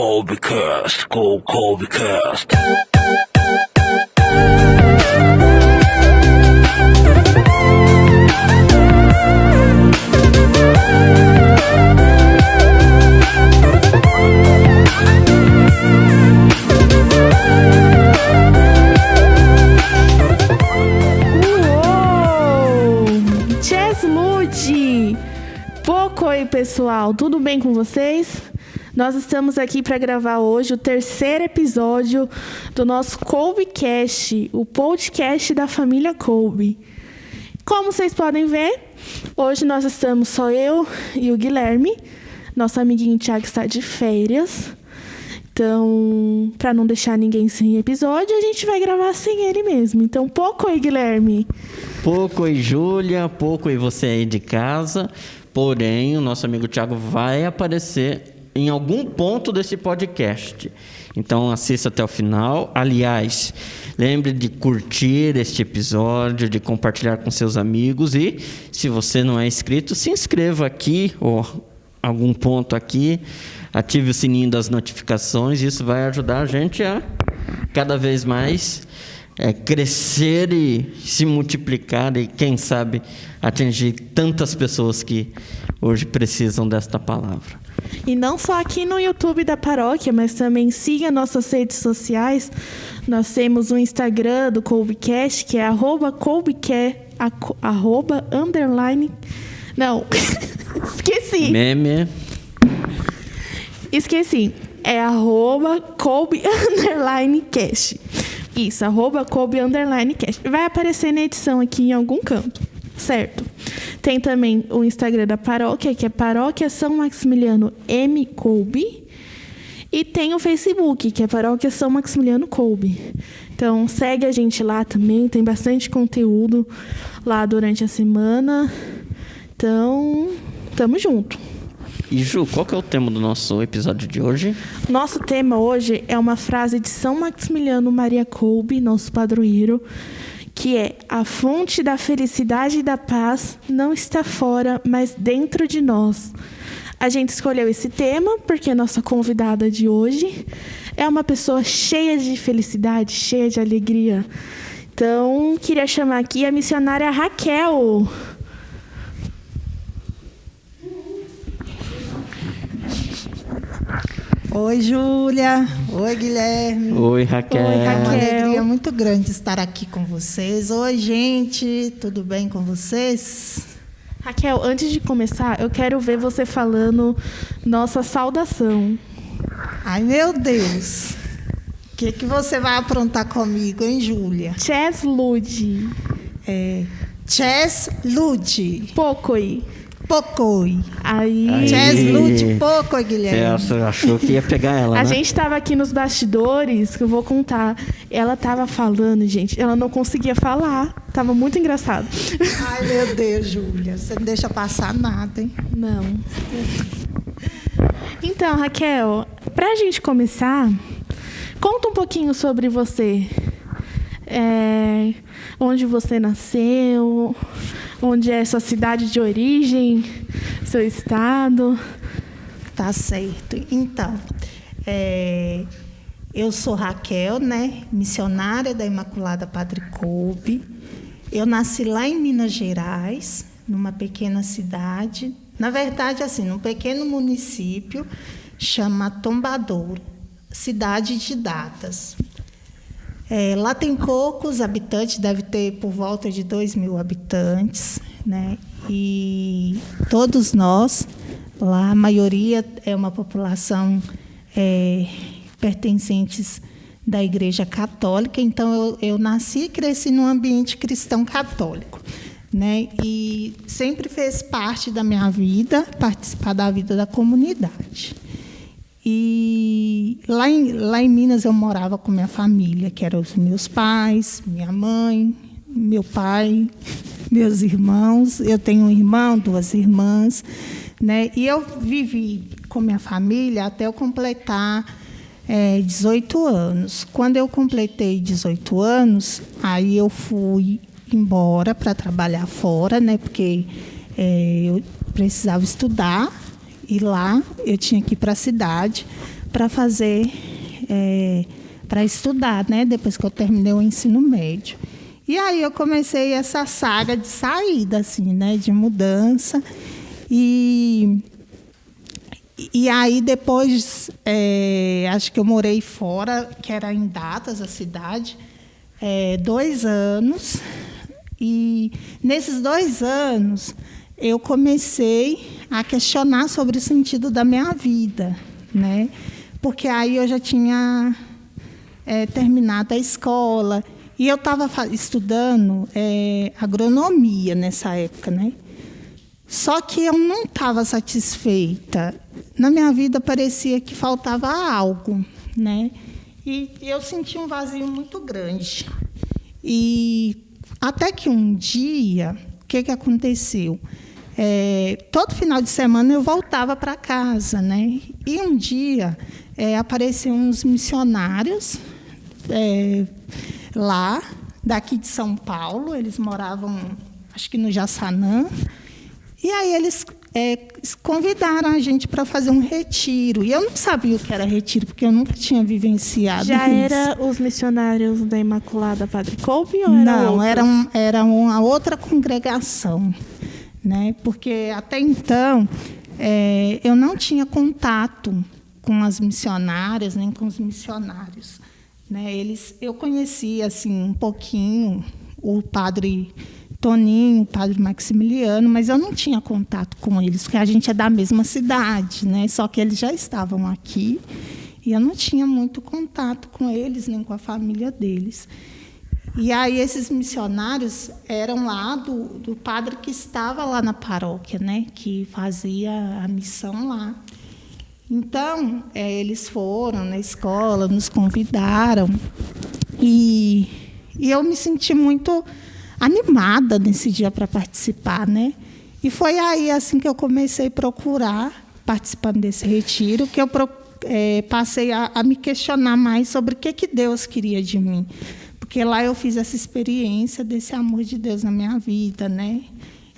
Colbycast, go Colbycast. Oi pessoal, tudo bem com vocês? Nós estamos aqui para gravar hoje o terceiro episódio do nosso Colbycast, o podcast da família Colby. Como vocês podem ver, hoje nós estamos só eu e o Guilherme. Nosso amiguinho Thiago está de férias. Então, para não deixar ninguém sem episódio, a gente vai gravar sem ele mesmo. Então, pouco aí, Guilherme. Pouco aí, Júlia, pouco aí você aí de casa. Porém, o nosso amigo Thiago vai aparecer em algum ponto desse podcast. Então, assista até o final. Aliás, lembre de curtir este episódio, de compartilhar com seus amigos. E, se você não é inscrito, se inscreva aqui, ou algum ponto aqui. Ative o sininho das notificações. Isso vai ajudar a gente a cada vez mais crescer e se multiplicar e, quem sabe, atingir tantas pessoas que hoje precisam desta palavra. E não só aqui no YouTube da paróquia, mas também siga nossas redes sociais. Nós temos o Instagram do Colbycast, que é @Colbycast, __. Não, esqueci. Meme. Esqueci. É @Colby_cast. Isso, @Colby_cast. Vai aparecer na edição aqui em algum canto, certo? Tem também o Instagram da paróquia, que é Paróquia São Maximiliano M. Colby. E tem o Facebook, que é Paróquia São Maximiliano Colby. Então, segue a gente lá também, tem bastante conteúdo lá durante a semana. Então, tamo junto. E Ju, qual que é o tema do nosso episódio de hoje? Nosso tema hoje é uma frase de São Maximiliano Maria Kolbe, nosso padroeiro, que é: a fonte da felicidade e da paz não está fora, mas dentro de nós. A gente escolheu esse tema porque a nossa convidada de hoje é uma pessoa cheia de felicidade, cheia de alegria. Então, queria chamar aqui a missionária Raquel. Oi, Júlia. Oi, Guilherme. Oi, Raquel. Oi, Raquel. É uma alegria muito grande estar aqui com vocês. Oi, gente. Tudo bem com vocês? Raquel, antes de começar, eu quero ver você falando nossa saudação. Ai, meu Deus. O que você vai aprontar comigo, hein, Júlia? Chess Lud. Chess Lud. Pocoi. Pocoi. Aí. Chess Lud Pocoi, Guilherme. Você achou que ia pegar ela, A né? gente estava aqui nos bastidores, que eu vou contar. Ela estava falando, gente. Ela não conseguia falar. Tava muito engraçado. Ai, meu Deus, Júlia. Você não deixa passar nada, hein? Não. Então, Raquel, pra gente começar, conta um pouquinho sobre você. Onde você nasceu, onde é sua cidade de origem, seu estado. Tá certo. Então, eu sou Raquel, né? Missionária da Imaculada Padre Kolbe. Eu nasci lá em Minas Gerais, numa pequena cidade. Na verdade, assim, num pequeno município, chama Tombadouro, cidade de Datas. Lá tem poucos habitantes, deve ter por volta de 2.000 habitantes, né? E todos nós, lá a maioria é uma população pertencentes da Igreja Católica, então eu nasci e cresci num ambiente cristão católico, né? E sempre fez parte da minha vida participar da vida da comunidade. E lá em Minas eu morava com minha família, que eram os meus pais, minha mãe, meu pai, meus irmãos. Eu tenho um irmão, 2 irmãs, né? E eu vivi com minha família até eu completar 18 anos. Quando eu completei 18 anos, aí eu fui embora para trabalhar fora, né? Porque eu precisava estudar. E lá eu tinha que ir para a cidade para fazer, para estudar, né? Depois que eu terminei o ensino médio. E aí eu comecei essa saga de saída, assim, né? De mudança. E aí depois, acho que eu morei fora, que era em Datas, a cidade, 2 anos. E nesses 2 anos eu comecei a questionar sobre o sentido da minha vida, né? Porque aí eu já tinha terminado a escola e eu estava estudando agronomia nessa época, né? Só que eu não estava satisfeita. Na minha vida parecia que faltava algo, né? E eu senti um vazio muito grande. E até que um dia, o que aconteceu? Todo final de semana eu voltava para casa, né? E um dia apareceram uns missionários lá, daqui de São Paulo. Eles moravam, acho que no Jaçanã. E aí eles convidaram a gente para fazer um retiro. E eu não sabia o que era retiro, porque eu nunca tinha vivenciado Já isso. era os missionários da Imaculada Padre Coupe ou Não, outros? era uma outra congregação, né? Porque até então eu não tinha contato com as missionárias nem com os missionários, né? Eu conhecia assim um pouquinho o padre Toninho, o padre Maximiliano, mas eu não tinha contato com eles, porque a gente é da mesma cidade, né? Só que eles já estavam aqui e eu não tinha muito contato com eles, nem com a família deles. E aí esses missionários eram lá do padre que estava lá na paróquia, né? Que fazia a missão lá. Então, eles foram na escola, nos convidaram e eu me senti muito animada nesse dia para participar, né? E foi aí assim que eu comecei a procurar, participando desse retiro, que eu passei a me questionar mais sobre o que Deus queria de mim. Porque lá eu fiz essa experiência desse amor de Deus na minha vida, né?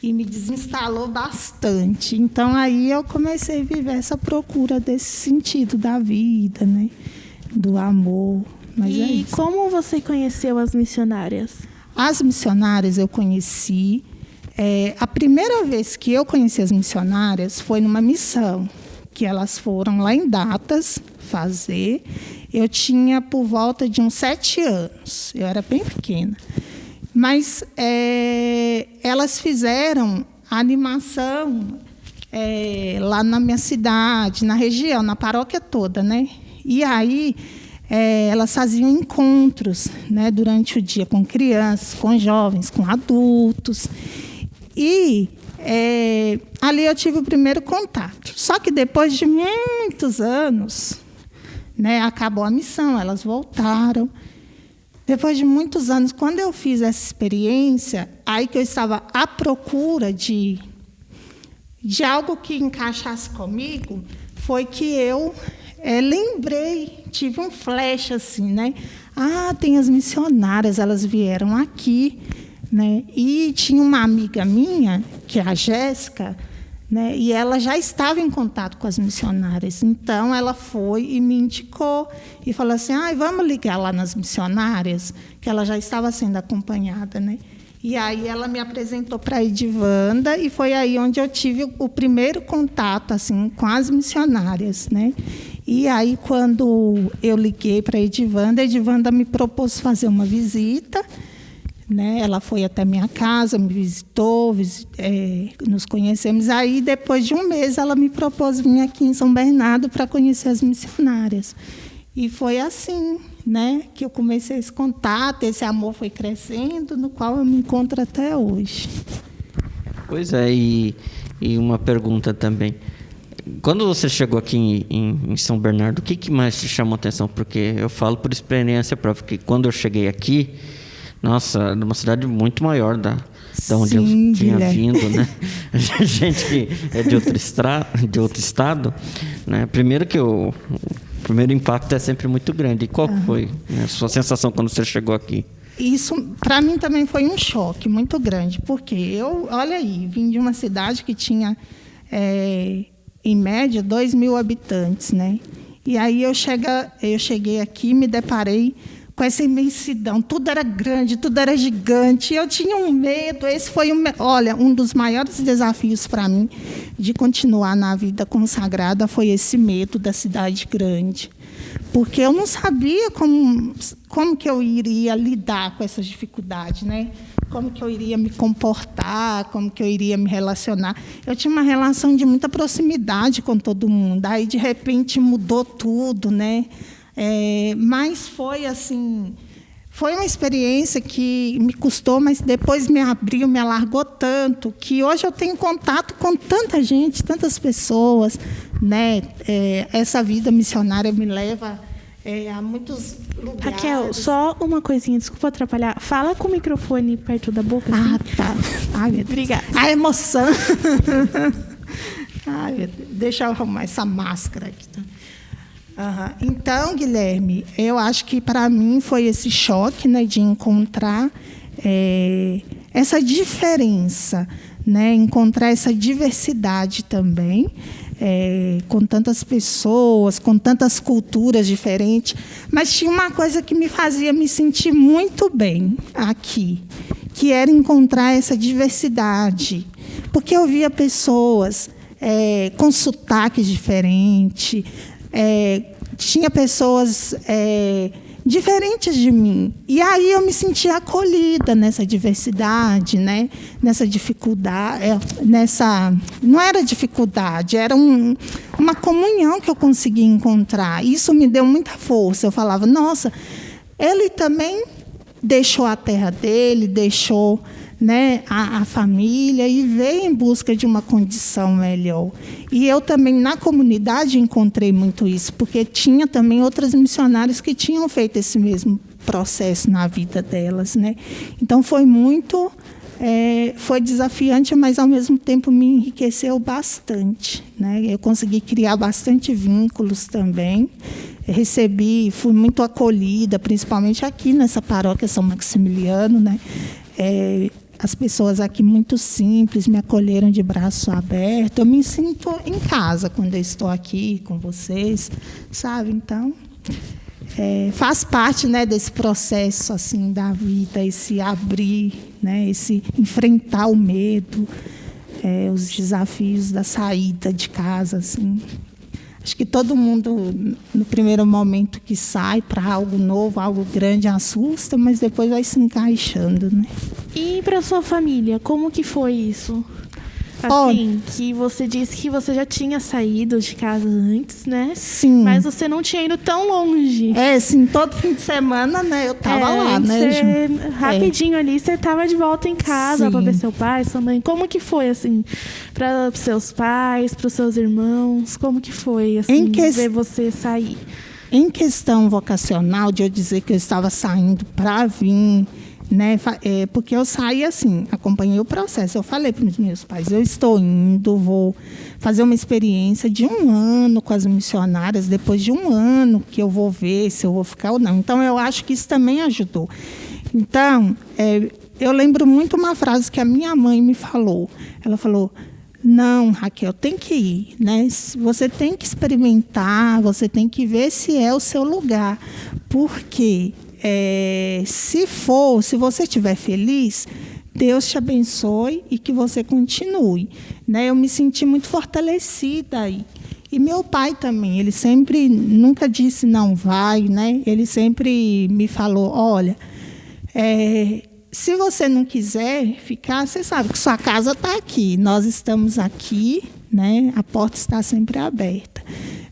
E me desinstalou bastante. Então, aí eu comecei a viver essa procura desse sentido da vida, né? Do amor. Mas é isso. Como você conheceu as missionárias? As missionárias eu conheci. A primeira vez que eu conheci as missionárias foi numa missão, que elas foram lá em Datas fazer. Eu tinha por volta de uns 7 anos. Eu era bem pequena. Mas elas fizeram a animação lá na minha cidade, na região, na paróquia toda, né? E aí elas faziam encontros, né, durante o dia com crianças, com jovens, com adultos. E ali eu tive o primeiro contato. Só que depois de muitos anos, né, acabou a missão, elas voltaram. Depois de muitos anos, quando eu fiz essa experiência, aí que eu estava à procura de algo que encaixasse comigo, foi que eu lembrei, tive um flash assim, né? Tem as missionárias, elas vieram aqui, né? E tinha uma amiga minha, que é a Jéssica, né? E ela já estava em contato com as missionárias. Então, ela foi e me indicou e falou assim, vamos ligar lá nas missionárias, que ela já estava sendo acompanhada, né? E aí ela me apresentou para a Edivanda e foi aí onde eu tive o primeiro contato assim, com as missionárias, né? E aí, quando eu liguei para a Edivanda me propôs fazer uma visita, né? Ela foi até minha casa, me visitou, nos conhecemos. Aí, depois de um mês, ela me propôs vir aqui em São Bernardo para conhecer as missionárias. E foi assim, né, que eu comecei esse contato, esse amor foi crescendo, no qual eu me encontro até hoje. Pois é, e uma pergunta também. Quando você chegou aqui em São Bernardo, o que mais te chamou a atenção? Porque eu falo por experiência própria, que quando eu cheguei aqui, nossa, era uma cidade muito maior da onde eu tinha vindo, né? Gente que é de outro estado, né? Primeiro que o primeiro impacto é sempre muito grande. E qual foi, né, a sua sensação quando você chegou aqui? Isso, para mim, também foi um choque muito grande, porque olha aí, vim de uma cidade que tinha em média, 2.000 habitantes, né? E aí eu cheguei aqui e me deparei com essa imensidão. Tudo era grande, tudo era gigante. Eu tinha um medo. Esse foi, um dos maiores desafios para mim de continuar na vida consagrada foi esse medo da cidade grande. Porque eu não sabia como que eu iria lidar com essas dificuldades, né? Como que eu iria me comportar, como que eu iria me relacionar. Eu tinha uma relação de muita proximidade com todo mundo. Aí, de repente, mudou tudo, né? Mas foi assim, foi uma experiência que me custou, mas depois me abriu, me alargou tanto, que hoje eu tenho contato com tanta gente, tantas pessoas, né? Essa vida missionária me leva a muitos lugares. Raquel, só uma coisinha, desculpa atrapalhar. Fala com o microfone perto da boca. Ah, assim. tá. Ai, meu Deus. Obrigada. A emoção. Ai, meu Deus. Deixa eu arrumar essa máscara aqui. Então, Guilherme, eu acho que para mim foi esse choque, né, de encontrar essa diferença, né, encontrar essa diversidade também, com tantas pessoas, com tantas culturas diferentes. Mas tinha uma coisa que me fazia me sentir muito bem aqui, que era encontrar essa diversidade. Porque eu via pessoas com sotaques diferentes, tinha pessoas diferentes de mim. E aí eu me sentia acolhida nessa diversidade, né? Nessa dificuldade. Não era dificuldade, era uma comunhão que eu consegui encontrar. Isso me deu muita força. Eu falava, nossa, ele também deixou a terra dele, deixou, né, a família e veio em busca de uma condição melhor. E eu também, na comunidade, encontrei muito isso, porque tinha também outras missionárias que tinham feito esse mesmo processo na vida delas, né? Então, foi foi desafiante, mas, ao mesmo tempo, me enriqueceu bastante, né? Eu consegui criar bastante vínculos também. Fui muito acolhida, principalmente aqui nessa paróquia São Maximiliano, né? As pessoas aqui muito simples me acolheram de braço aberto. Eu me sinto em casa quando eu estou aqui com vocês, sabe? Então, faz parte, né, desse processo assim da vida, esse abrir, né, esse enfrentar o medo, os desafios da saída de casa, assim. Acho que todo mundo, no primeiro momento que sai para algo novo, algo grande, assusta, mas depois vai se encaixando, né? E para sua família, como que foi isso? Assim, que você disse que você já tinha saído de casa antes, né? Sim. Mas você não tinha ido tão longe. Sim, todo fim de semana, né? Eu tava lá, né, Ju? Rapidinho ali, você tava de volta em casa para ver seu pai, sua mãe. Como que foi, assim, para seus pais, para os seus irmãos? Como que foi, assim, ver você sair? Em questão vocacional, de eu dizer que eu estava saindo para vir, né? Porque eu saí assim, acompanhei o processo. Eu falei para os meus pais, eu estou indo, vou fazer uma experiência de 1 ano com as missionárias, depois de 1 ano que eu vou ver se eu vou ficar ou não. Então, eu acho que isso também ajudou. Então, eu lembro muito uma frase que a minha mãe me falou. Ela falou, não, Raquel, tem que ir, né? Você tem que experimentar, você tem que ver se é o seu lugar. Porque se você estiver feliz, Deus te abençoe e que você continue, né? Eu me senti muito fortalecida aí. E meu pai também, ele sempre nunca disse não vai, né? Ele sempre me falou, olha, se você não quiser ficar, você sabe que sua casa está aqui, nós estamos aqui, né? A porta está sempre aberta.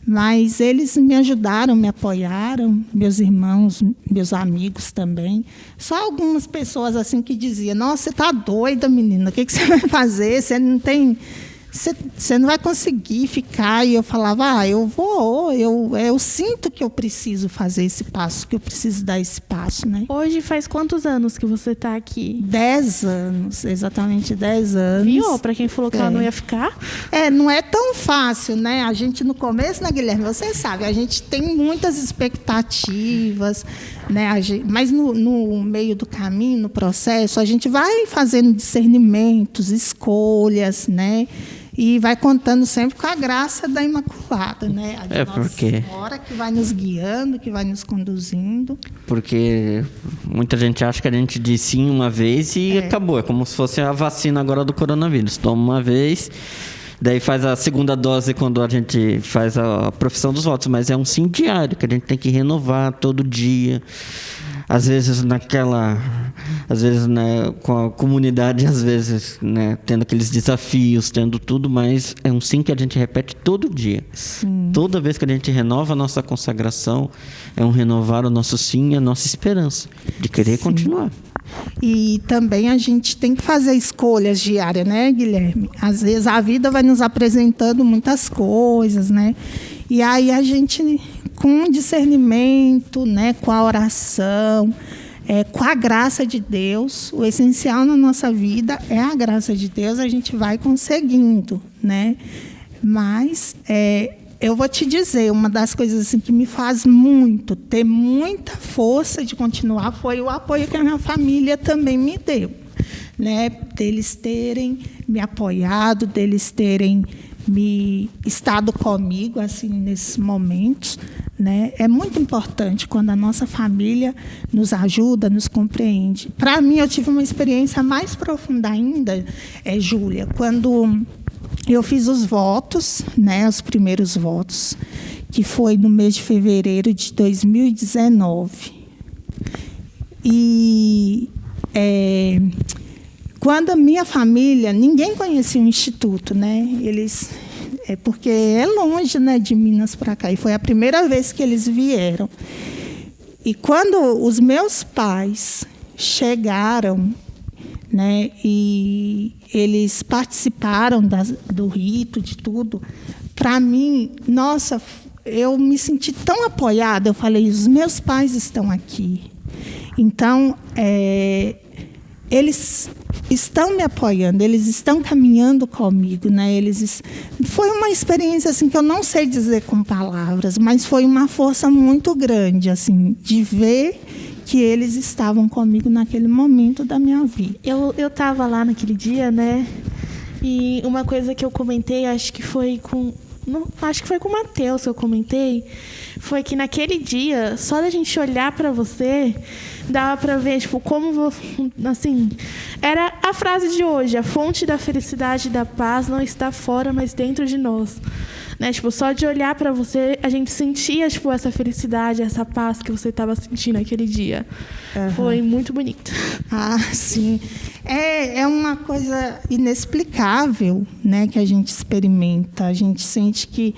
Mas eles me ajudaram, me apoiaram, meus irmãos, meus amigos também. Só algumas pessoas assim que diziam, nossa, você está doida, menina, o que você vai fazer? Você não vai conseguir ficar. E eu falava, eu vou, eu sinto que eu preciso fazer esse passo, que eu preciso dar esse passo, né? Hoje faz quantos anos que você está aqui? 10 anos, exatamente 10 anos. Viu? Para quem falou que ela não ia ficar? Não é tão fácil, né? A gente no começo, né, Guilherme? Você sabe, a gente tem muitas expectativas, né? Mas no meio do caminho, no processo, a gente vai fazendo discernimentos, escolhas, né? e vai contando sempre com a graça da Imaculada, né? A de Nossa porque... Senhora, que vai nos guiando, que vai nos conduzindo. Porque muita gente acha que a gente diz sim uma vez e acabou. É como se fosse a vacina agora do coronavírus. Toma uma vez, daí faz a segunda dose quando a gente faz a profissão dos votos. Mas é um sim diário, que a gente tem que renovar todo dia. Às vezes com a comunidade, às vezes, né, tendo aqueles desafios, tendo tudo, mas é um sim que a gente repete todo dia. Sim. Toda vez que a gente renova a nossa consagração, é um renovar o nosso sim e a nossa esperança de querer continuar. E também a gente tem que fazer escolhas diárias, né, Guilherme? Às vezes a vida vai nos apresentando muitas coisas, né? E aí a gente, com discernimento, né, com a oração, com a graça de Deus, o essencial na nossa vida é a graça de Deus, a gente vai conseguindo, né? Mas eu vou te dizer, uma das coisas assim, que me faz ter muita força de continuar, foi o apoio que a minha família também me deu, né? Deles terem me apoiado, deles terem estado comigo assim nesses momentos, né? É muito importante quando a nossa família nos ajuda, nos compreende. Para mim, eu tive uma experiência mais profunda ainda, Júlia, quando eu fiz os votos, né, os primeiros votos, que foi no mês de fevereiro de 2019. E quando a minha família, ninguém conhecia o Instituto, né? Porque é longe, né, de Minas para cá, e foi a primeira vez que eles vieram. E quando os meus pais chegaram, né, e eles participaram do rito, de tudo, para mim, nossa, eu me senti tão apoiada. Eu falei, os meus pais estão aqui. Então, eles estão me apoiando, eles estão caminhando comigo, né? Foi uma experiência assim que eu não sei dizer com palavras, mas foi uma força muito grande, assim, de ver que eles estavam comigo naquele momento da minha vida. Eu estava lá naquele dia, né? E uma coisa que eu comentei, acho que foi com o Matheus que eu comentei, foi que naquele dia, só da gente olhar para você, dava para ver, tipo, como, assim, era a frase de hoje: a fonte da felicidade e da paz não está fora, mas dentro de nós. Né? Tipo, só de olhar para você, a gente sentia, tipo, essa felicidade, essa paz que você estava sentindo naquele dia. Uhum. Foi muito bonito. Ah, sim. É uma coisa inexplicável, né, que a gente experimenta. A gente sente que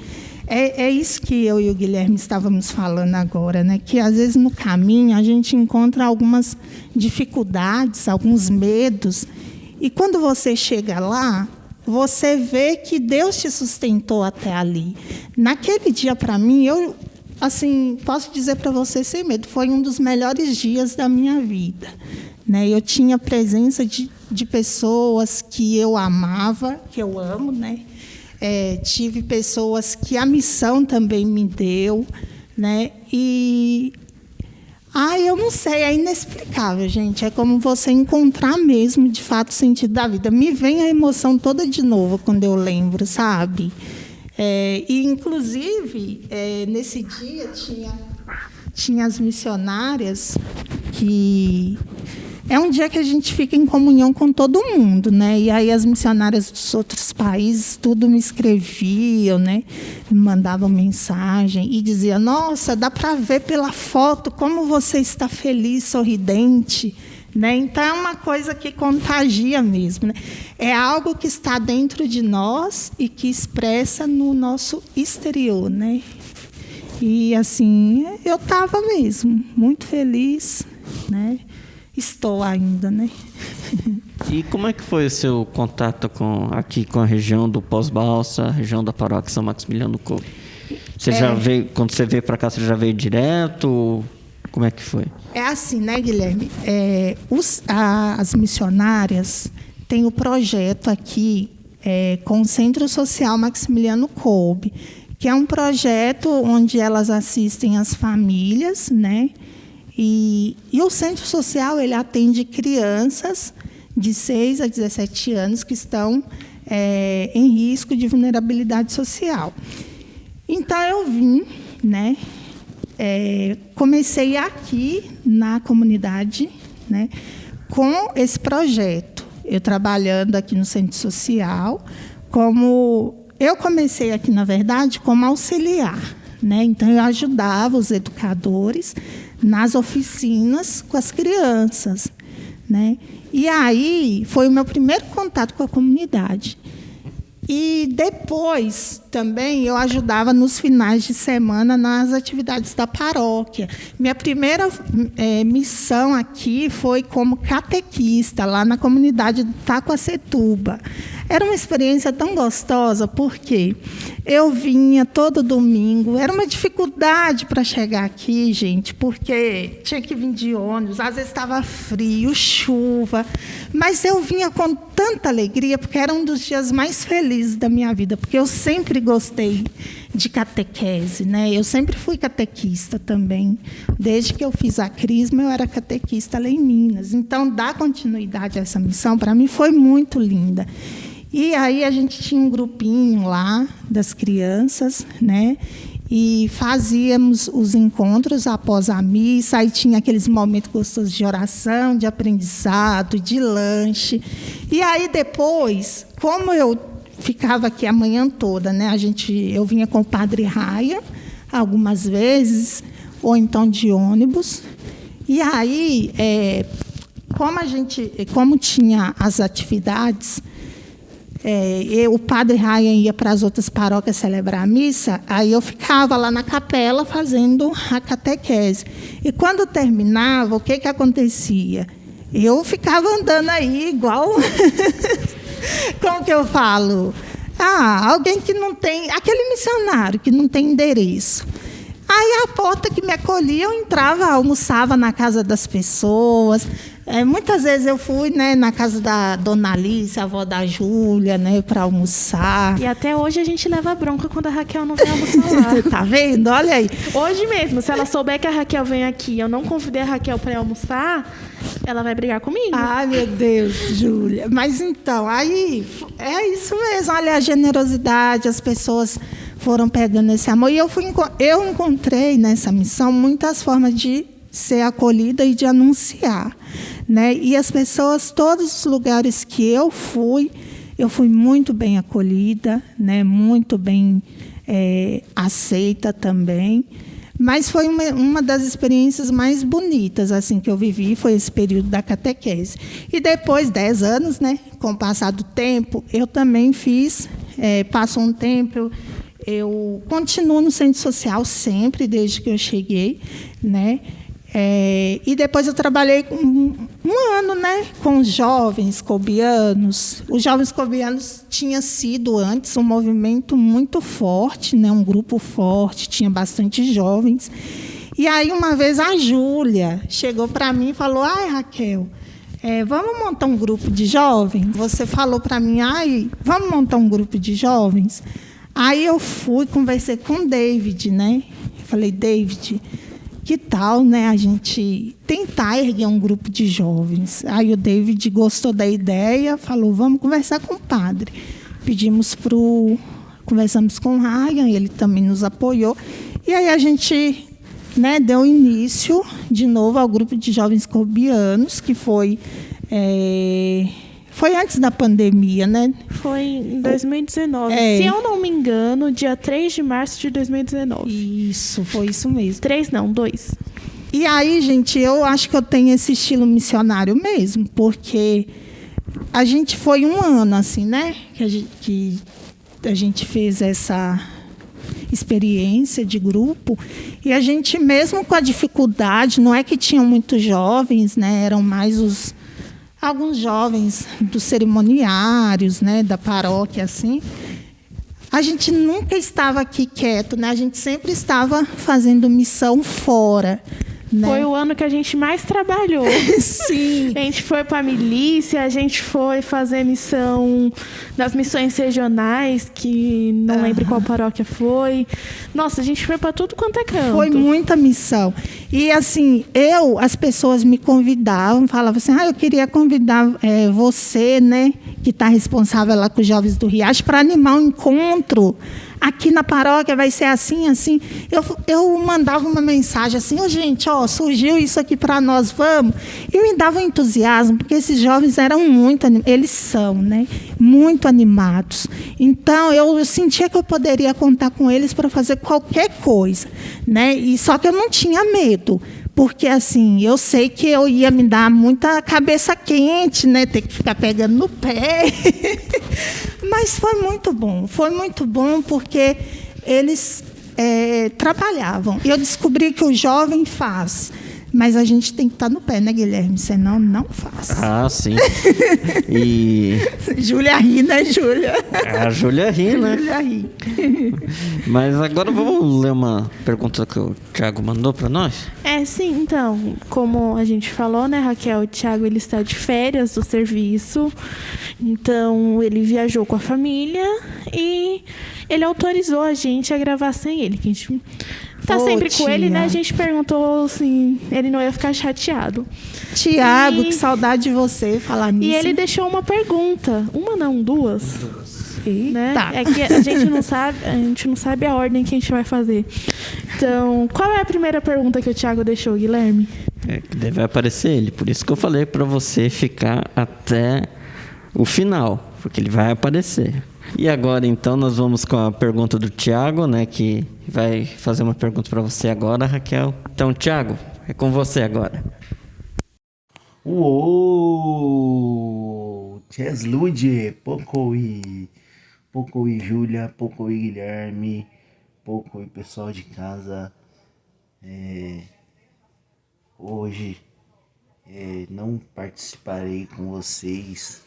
é isso que eu e o Guilherme estávamos falando agora, né? Que às vezes no caminho a gente encontra algumas dificuldades, alguns medos, e quando você chega lá, você vê que Deus te sustentou até ali. Naquele dia, para mim, eu, assim, posso dizer para você sem medo, foi um dos melhores dias da minha vida, né? Eu tinha presença de pessoas que eu amava, que eu amo, né? Tive pessoas que a missão também me deu, né? E eu não sei, é inexplicável, gente. É como você encontrar mesmo, de fato, o sentido da vida. Me vem a emoção toda de novo quando eu lembro, sabe? E, inclusive, nesse dia tinha as missionárias, que é um dia que a gente fica em comunhão com todo mundo, né? E aí as missionárias dos outros países tudo me escreviam, né? Me mandavam mensagem e diziam: nossa, dá para ver pela foto como você está feliz, sorridente, né? Então é uma coisa que contagia mesmo, né? É algo que está dentro de nós e que expressa no nosso exterior, né? E assim, eu estava mesmo muito feliz, né? Estou ainda, né? E como é que foi o seu contato aqui com a região do Pós-Balsa, a região da paróquia São Maximiliano do Couve? Você já veio, quando você veio para cá, você já veio direto? Como é que foi? É assim, né, Guilherme? As missionárias têm o projeto aqui com o Centro Social Maximiliano Kolbe, que é um projeto onde elas assistem as famílias, né? E o Centro Social, ele atende crianças de 6 a 17 anos que estão em risco de vulnerabilidade social. Então, eu vim, né, comecei aqui na comunidade, né, com esse projeto. Eu trabalhando aqui no Centro Social, eu comecei aqui, na verdade, como auxiliar, né? Então, eu ajudava os educadores nas oficinas com as crianças, né? E aí foi o meu primeiro contato com a comunidade. E depois também eu ajudava nos finais de semana nas atividades da paróquia. Minha primeira missão aqui foi como catequista, lá na comunidade do Taquacetuba. Era uma experiência tão gostosa, porque eu vinha todo domingo. Era uma dificuldade para chegar aqui, gente, porque tinha que vir de ônibus, às vezes estava frio, chuva, mas eu vinha com tanta alegria, porque era um dos dias mais felizes da minha vida, porque eu sempre gostei de catequese, né? Eu sempre fui catequista também. Desde que eu fiz a Crisma, eu era catequista lá em Minas. Então, dar continuidade a essa missão, para mim, foi muito linda. E aí a gente tinha um grupinho lá das crianças, né? E fazíamos os encontros após a missa, aí tinha aqueles momentos gostosos de oração, de aprendizado, de lanche. E aí depois, como eu ficava aqui a manhã toda, né? Eu vinha com o Padre Raia algumas vezes, ou então de ônibus. E aí, como tinha as atividades, o Padre Ryan ia para as outras paróquias celebrar a missa, aí eu ficava lá na capela fazendo a catequese. E quando terminava, o que acontecia? Eu ficava andando aí igual... Como que eu falo? Alguém que não tem... Aquele missionário que não tem endereço. Aí, a porta que me acolhia, eu entrava, almoçava na casa das pessoas. Muitas vezes eu fui, né, na casa da Dona Alice, a avó da Júlia, né, para almoçar. E até hoje a gente leva bronca quando a Raquel não vem almoçar lá. Tá vendo? Olha aí. Hoje mesmo, se ela souber que a Raquel vem aqui e eu não convidei a Raquel para almoçar, ela vai brigar comigo. Ai, meu Deus, Júlia. Mas então, aí é isso mesmo. Olha a generosidade, as pessoas foram pegando esse amor. E eu encontrei nessa missão muitas formas de ser acolhida e de anunciar, né? E as pessoas, todos os lugares que eu fui muito bem acolhida, né? Muito bem aceita também. Mas foi uma das experiências mais bonitas assim que eu vivi, foi esse período da catequese. E depois, 10 anos, né? Com o passar do tempo, eu também passou um tempo, eu continuo no Centro Social sempre, desde que eu cheguei, né? E depois eu trabalhei um ano, né, com os jovens cobianos. Os jovens cobianos tinha sido antes um movimento muito forte, né, um grupo forte, tinha bastante jovens. E aí uma vez a Júlia chegou para mim e falou: "Ai, Raquel, vamos montar um grupo de jovens?" Você falou para mim: "Ai, vamos montar um grupo de jovens?" Aí eu fui, conversei com o David, né? Falei: "David, que tal, né, a gente tentar erguer um grupo de jovens?" Aí o David gostou da ideia, falou: "Vamos conversar com o padre." Conversamos com o Ryan, ele também nos apoiou. E aí a gente, né, deu início de novo ao grupo de jovens cobianos, que foi antes da pandemia, né? Foi em 2019. Se eu não me engano, dia 3 de março de 2019. Isso, foi isso mesmo. 3 não, 2. E aí, gente, eu acho que eu tenho esse estilo missionário mesmo, porque a gente foi um ano, assim, né? Que a gente fez essa experiência de grupo. E a gente, mesmo com a dificuldade, não é que tinham muitos jovens, né? Eram mais alguns jovens dos cerimoniários, né, da paróquia, assim. A gente nunca estava aqui quieto, né? A gente sempre estava fazendo missão fora, né? Foi o ano que a gente mais trabalhou. Sim. A gente foi para a milícia, a gente foi fazer missão das missões regionais, que não lembro qual paróquia foi. Nossa, a gente foi para tudo quanto é canto. Foi muita missão. E assim, as pessoas me convidavam, falavam assim, eu queria convidar você, né, que está responsável lá com os jovens do Riacho, para animar um encontro. Aqui na paróquia vai ser assim, assim. Eu mandava uma mensagem assim, gente, surgiu isso aqui para nós, vamos. E me dava um entusiasmo, porque esses jovens eram eles são, né, muito animados. Então, eu sentia que eu poderia contar com eles para fazer qualquer coisa, né? E só que eu não tinha medo. Porque, assim, eu sei que eu ia me dar muita cabeça quente, né? Ter que ficar pegando no pé. Mas foi muito bom porque eles trabalhavam. Eu descobri que o jovem faz, mas a gente tem que estar no pé, né, Guilherme? Senão, não faz. Ah, sim. E... Júlia ri, né, Júlia? A Júlia ri, né? Júlia ri. Mas agora vamos ler uma pergunta que o Thiago mandou para nós? Sim, então, como a gente falou, né, Raquel, o Thiago, ele está de férias do serviço, então ele viajou com a família e ele autorizou a gente a gravar sem ele, que a gente tá sempre com ele, né, a gente perguntou assim, ele não ia ficar chateado. Tiago, que saudade de você falar nisso. E ele deixou uma pergunta, uma não, duas. Né? Tá. É que a gente não sabe a ordem que a gente vai fazer. Então, qual é a primeira pergunta que o Thiago deixou, Guilherme? Que deve aparecer ele, por isso que eu falei para você ficar até o final, porque ele vai aparecer. E agora, então, nós vamos com a pergunta do Thiago, né, que vai fazer uma pergunta para você agora, Raquel. Então, Thiago, é com você agora. Uou! Cheslude, pouco e Júlia, pouco e Guilherme, pouco e pessoal de casa. Hoje não participarei com vocês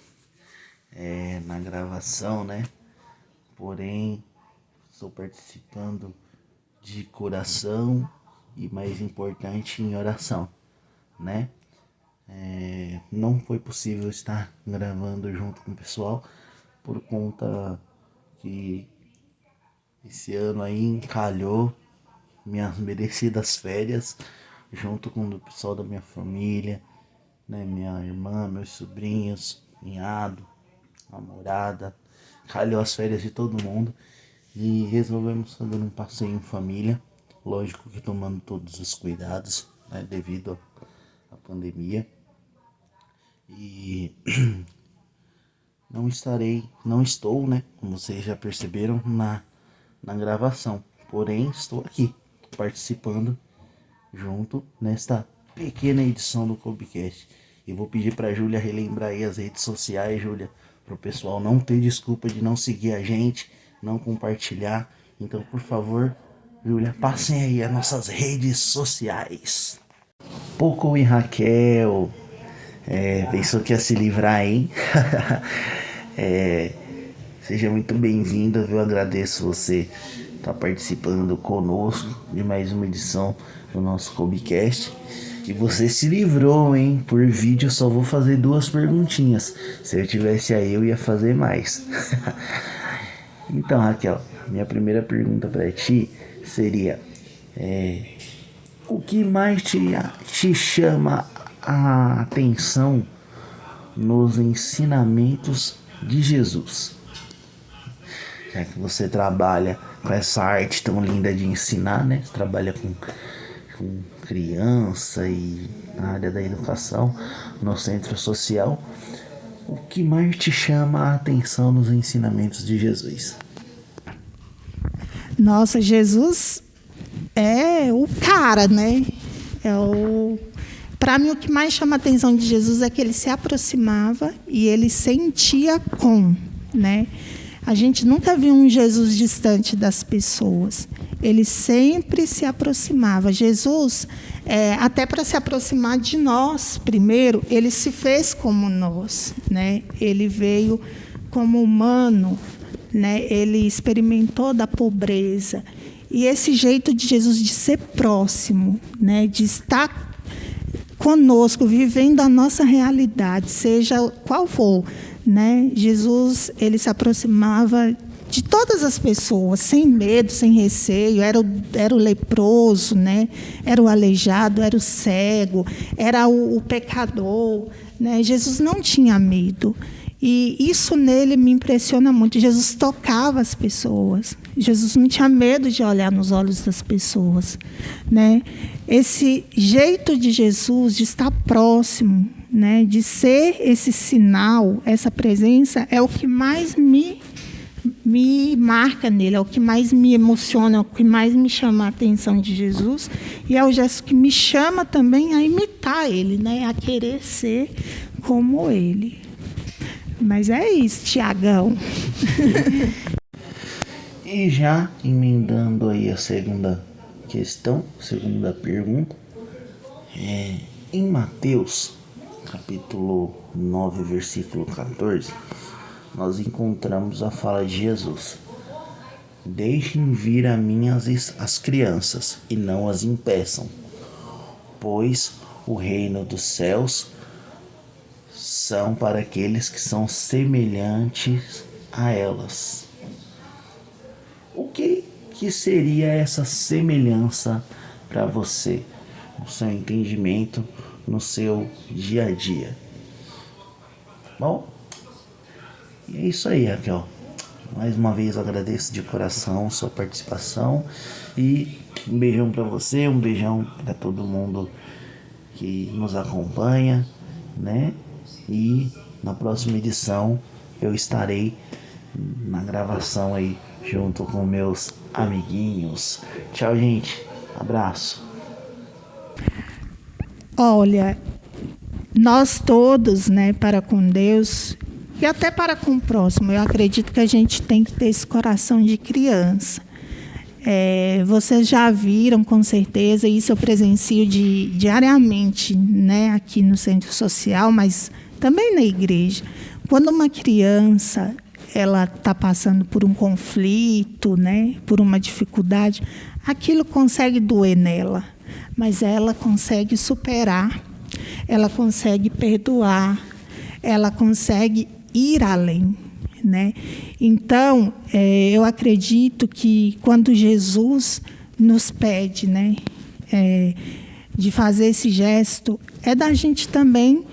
na gravação, né? Porém, estou participando de coração e, mais importante, em oração, né? Não foi possível estar gravando junto com o pessoal por conta que esse ano aí encalhou minhas merecidas férias junto com o pessoal da minha família, né? Minha irmã, meus sobrinhos, cunhado, namorada, calhou as férias de todo mundo e resolvemos fazer um passeio em família, lógico que tomando todos os cuidados, né, devido à pandemia. E não estou, né, como vocês já perceberam, na gravação, porém estou aqui participando junto nesta pequena edição do Cobcast. E vou pedir para a Júlia relembrar aí as redes sociais, Júlia, para o pessoal não ter desculpa de não seguir a gente, não compartilhar. Então, por favor, Júlia, passem aí as nossas redes sociais. Pouco e Raquel, pensou que ia se livrar, hein? Seja muito bem-vinda, viu? Agradeço você estar participando conosco de mais uma edição do nosso Cobcast. E você se livrou, hein? Por vídeo eu só vou fazer 2 perguntinhas. Se eu tivesse aí, eu ia fazer mais. Então, Raquel, minha primeira pergunta para ti seria: o que mais te chama a atenção nos ensinamentos de Jesus? Já que você trabalha com essa arte tão linda de ensinar, né? Você trabalha com criança e na área da educação, no centro social. O que mais te chama a atenção nos ensinamentos de Jesus? Nossa, Jesus é o cara, né? Para mim, o que mais chama a atenção de Jesus é que ele se aproximava e ele sentia né? A gente nunca viu um Jesus distante das pessoas. Ele sempre se aproximava. Jesus, até para se aproximar de nós, primeiro, ele se fez como nós, né? Ele veio como humano, né? Ele experimentou da pobreza. E esse jeito de Jesus de ser próximo, né, de estar conosco, vivendo a nossa realidade, seja qual for, né? Jesus, ele se aproximava de todas as pessoas, sem medo, sem receio. Era o leproso, né? Era o aleijado, era o cego, era o pecador, né? Jesus não tinha medo. E isso nele me impressiona muito. Jesus tocava as pessoas. Jesus não tinha medo de olhar nos olhos das pessoas, né? Esse jeito de Jesus de estar próximo, né, de ser esse sinal, essa presença, é o que mais me marca nele, é o que mais me emociona, é o que mais me chama a atenção de Jesus, e é o gesto que me chama também a imitar ele, né, a querer ser como ele. Mas é isso, Tiagão. E já emendando aí a segunda questão, segunda pergunta, em Mateus, capítulo 9, versículo 14, nós encontramos a fala de Jesus: deixem vir a mim as crianças e não as impeçam, pois o reino dos céus são para aqueles que são semelhantes a elas. O que seria essa semelhança para você, no seu entendimento, no seu dia a dia? Bom, e é isso aí, Raquel. Mais uma vez eu agradeço de coração sua participação e um beijão para você, um beijão para todo mundo que nos acompanha, né? E na próxima edição eu estarei na gravação aí junto com meus amiguinhos. Tchau, gente. Abraço. Olha, nós todos, né, para com Deus e até para com o próximo, eu acredito que a gente tem que ter esse coração de criança. Vocês já viram, com certeza, isso eu presencio diariamente, né, aqui no Centro Social, mas também na igreja. Quando uma criança ela está passando por um conflito, né, por uma dificuldade, aquilo consegue doer nela, mas ela consegue superar, ela consegue perdoar, ela consegue ir além, né? Então, eu acredito que quando Jesus nos pede, né, de fazer esse gesto, é da gente também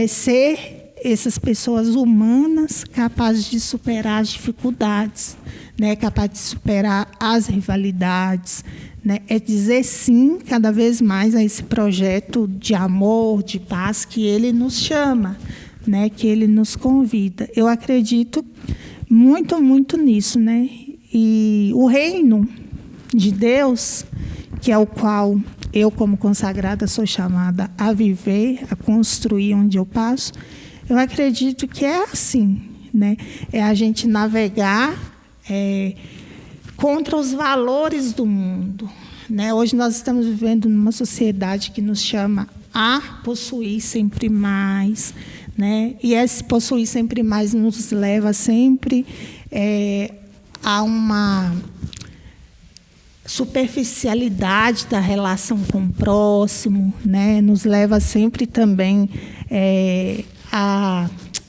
ser essas pessoas humanas capazes de superar as dificuldades, né, capazes de superar as rivalidades, né, é dizer sim cada vez mais a esse projeto de amor, de paz que ele nos chama, né, que ele nos convida. Eu acredito muito, muito nisso, né? E o reino de Deus, que é o qual eu, como consagrada, sou chamada a viver, a construir onde eu passo, eu acredito que é assim, né? É a gente navegar contra os valores do mundo, né? Hoje nós estamos vivendo numa sociedade que nos chama a possuir sempre mais, né? E esse possuir sempre mais nos leva sempre a uma superficialidade da relação com o próximo, né? Nos leva sempre também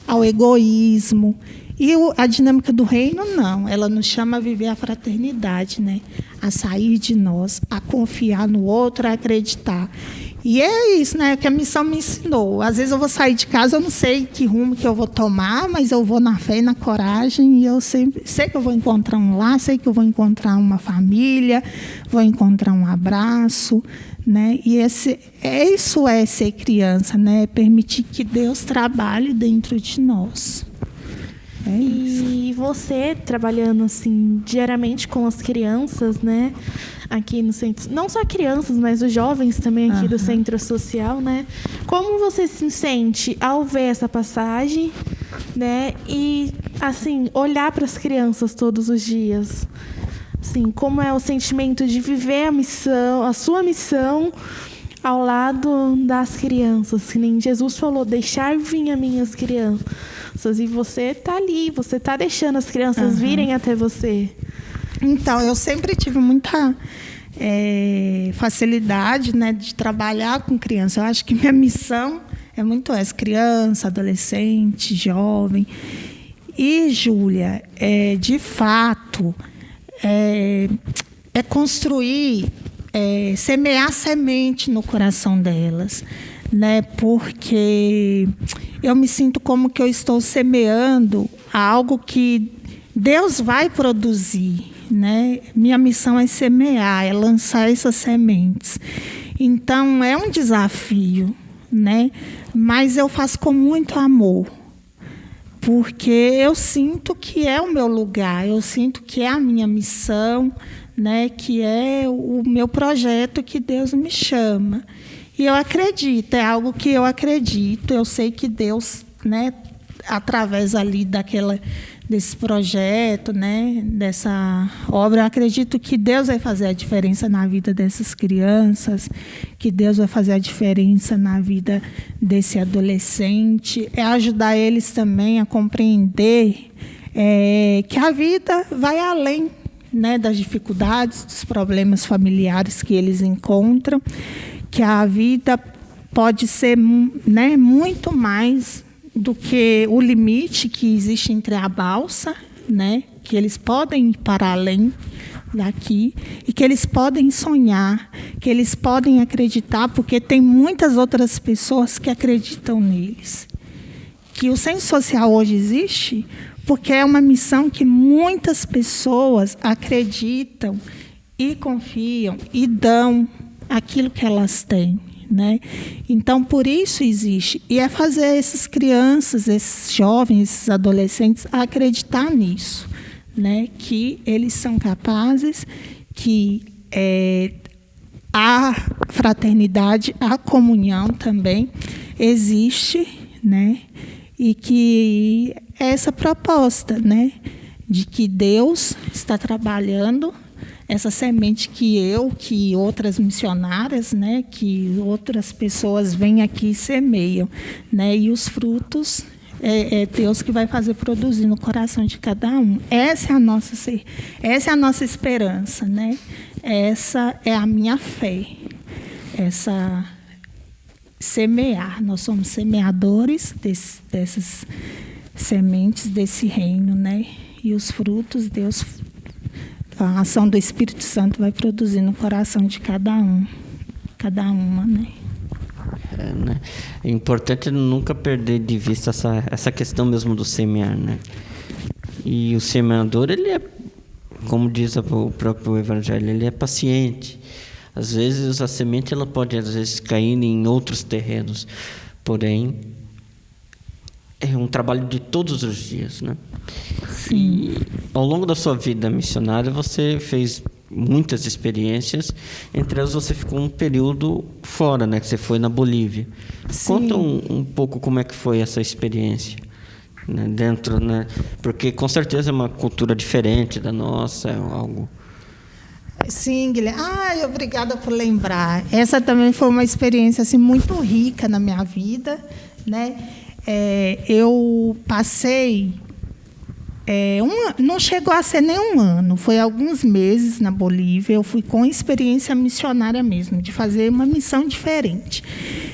ao egoísmo. E a dinâmica do reino, não. Ela nos chama a viver a fraternidade, né? A sair de nós, a confiar no outro, a acreditar. E é isso, né, que a missão me ensinou. Às vezes eu vou sair de casa, eu não sei que rumo que eu vou tomar, mas eu vou na fé e na coragem, e eu sempre sei que eu vou encontrar um lar, sei que eu vou encontrar uma família, vou encontrar um abraço, né? E isso é ser criança, né? Permitir que Deus trabalhe dentro de nós. É isso. E você trabalhando assim diariamente com as crianças, né? Aqui no centro, não só crianças, mas os jovens também aqui do Centro Social, né? Como você se sente ao ver essa passagem, né? E assim, olhar para as crianças todos os dias. Assim, como é o sentimento de viver a missão, a sua missão ao lado das crianças. Que nem Jesus falou, deixar vir a minhas crianças. E você está ali, você está deixando as crianças virem até você. Então, eu sempre tive muita facilidade, né, de trabalhar com criança. Eu acho que minha missão é muito essa: criança, adolescente, jovem. E, Júlia, de fato, construir, semear semente no coração delas, né? Porque eu me sinto como que eu estou semeando algo que Deus vai produzir, né? Minha missão é semear, é lançar essas sementes. Então, é um desafio, né? Mas eu faço com muito amor, porque eu sinto que é o meu lugar, eu sinto que é a minha missão, né? Que é o meu projeto que Deus me chama. E eu acredito, é algo que eu acredito. Eu sei que Deus, né, através ali desse projeto, né, dessa obra, eu acredito que Deus vai fazer a diferença na vida dessas crianças, que Deus vai fazer a diferença na vida desse adolescente, ajudar eles também a compreender que a vida vai além, né, das dificuldades, dos problemas familiares que eles encontram, que a vida pode ser, né, muito mais do que o limite que existe entre a balsa, né? Que eles podem ir para além daqui e que eles podem sonhar, que eles podem acreditar, porque tem muitas outras pessoas que acreditam neles. Que o Centro Social hoje existe porque é uma missão que muitas pessoas acreditam e confiam e dão aquilo que elas têm, né? Então, por isso existe. E é fazer essas crianças, esses jovens, esses adolescentes acreditar nisso, né? Que eles são capazes, que a fraternidade, a comunhão também existe, né? E que essa proposta, né? De que Deus está trabalhando essa semente que outras missionárias, né, que outras pessoas vêm aqui e semeiam, né, e os frutos é Deus que vai fazer produzir no coração de cada um. Essa é a nossa esperança, né? Essa é a minha fé. Essa semear, nós somos semeadores dessas sementes desse reino, né? E os frutos Deus, a ação do Espírito Santo vai produzir no coração de cada uma, né? Né? É importante nunca perder de vista essa questão mesmo do semear, né? E o semeador, ele é, como diz o próprio Evangelho, ele é paciente. Às vezes a semente ela pode cair em outros terrenos, porém é um trabalho de todos os dias, né? Sim. E ao longo da sua vida missionária, você fez muitas experiências, entre elas você ficou um período fora, né? Que você foi na Bolívia. Sim. Conta um pouco como é que foi essa experiência, né? Dentro, né? Porque com certeza é uma cultura diferente da nossa, é algo... Sim, Guilherme. Obrigada por lembrar. Essa também foi uma experiência assim, muito rica na minha vida, né? Eu passei... não chegou a ser nem um ano, foi alguns meses na Bolívia. Eu fui com experiência missionária mesmo, de fazer uma missão diferente.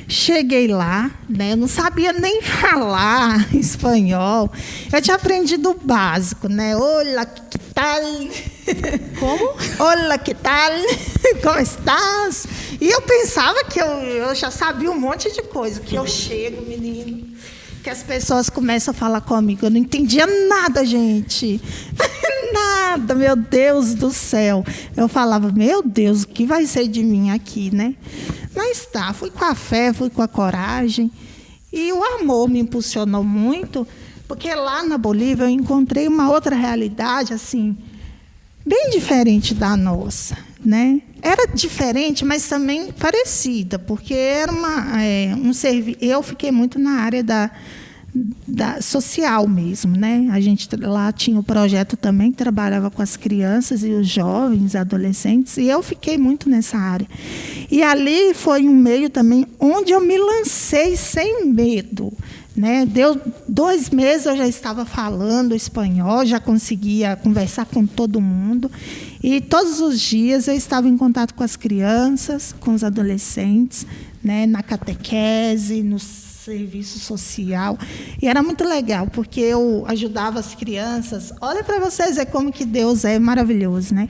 Cheguei lá, né, eu não sabia nem falar espanhol. Eu tinha aprendido o básico, né? Olá, que tal? Como? Olá, que tal? Como estás? E eu pensava que eu já sabia um monte de coisa. Que eu chego, menino, que as pessoas começam a falar comigo. Eu não entendia nada, gente. Nada, meu Deus do céu. Eu falava, meu Deus, o que vai ser de mim aqui, né? Mas tá, fui com a fé, fui com a coragem. E o amor me impulsionou muito, porque lá na Bolívia eu encontrei uma outra realidade, assim, bem diferente da nossa, né? Era diferente, mas também parecida, porque era um serviço. Eu fiquei muito na área da social mesmo, né? A gente lá tinha o projeto também que trabalhava com as crianças e os jovens, adolescentes, e eu fiquei muito nessa área. E ali foi um meio também onde eu me lancei sem medo, né? Deu 2 meses, eu já estava falando espanhol, já conseguia conversar com todo mundo. E todos os dias eu estava em contato com as crianças, com os adolescentes, né? Na catequese, no serviço social. E era muito legal, porque eu ajudava as crianças. Olha para vocês ver como que Deus é maravilhoso, né?